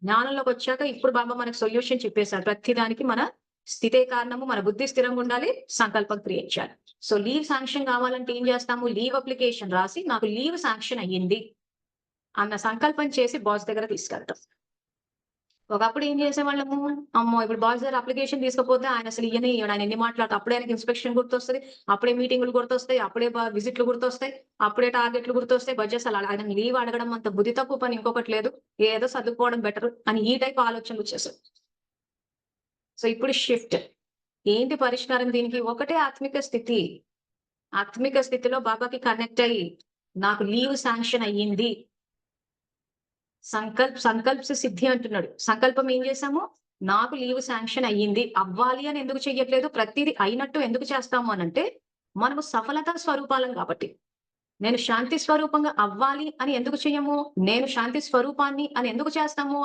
జ్ఞానంలోకి వచ్చాక ఇప్పుడు బాబా మనకు సొల్యూషన్ చెప్పేశారు. ప్రతిదానికి మన స్థితే కారణము, మన బుద్ధి స్థిరంగా ఉండాలి, సంకల్పం క్రియేట్ చేయాలి. సో లీవ్ శాంక్షన్ కావాలంటే ఏం చేస్తాము? లీవ్ అప్లికేషన్ రాసి నాకు లీవ్ శాంక్షన్ అయ్యింది అన్న సంకల్పం చేసి బాస్ దగ్గర తీసుకెళ్తాం. ఒకప్పుడు ఏం చేసేవాళ్ళము, అమ్మో! ఇప్పుడు బాస్ దగ్గర అప్లికేషన్ తీసుకపోతే ఆయన అసలు ఇయ్యనే ఇయ్యడు. ఆయన ఎన్ని మాట్లాడితే అప్పుడే ఆయనకి ఇన్స్‌పెక్షన్ గుర్తొస్తది. అప్పుడే మీటింగులు గుర్తొస్తాయి. అప్పుడే విజిట్‌లు గుర్తొస్తాయి. అప్పుడే టార్గెట్‌లు గుర్తొస్తాయి. బడ్జెట్స్ అలా ఆయన లీవ్ అడగడం అంత బుద్ధి తక్కువ పని ఇంకొకటి లేదు. ఏదో సర్దుకుపోవడం బెటర్ అని ఈ టైప్ ఆలోచనలొచ్చేసాయి. సో ఇప్పుడు షిఫ్ట్. ఏంటి పరిష్కారం దీనికి? ఒకటే ఆత్మిక స్థితి. ఆత్మిక స్థితిలో బాబాకి కనెక్ట్ అయ్యి, నాకు లీవ్ శాంక్షన్ అయ్యింది. సంకల్ప్ సే సిద్ధి అంటున్నాడు. సంకల్పం ఏం చేశాము? నాకు లీవ్ శాంక్షన్ అయ్యింది. అవ్వాలి అని ఎందుకు చెయ్యట్లేదు? ప్రతీది అయినట్టు ఎందుకు చేస్తాము అనంటే, మనము సఫలతా స్వరూపాలం కాబట్టి. నేను శాంతి స్వరూపంగా అవ్వాలి అని ఎందుకు చెయ్యము? నేను శాంతి స్వరూపాన్ని అని ఎందుకు చేస్తాము?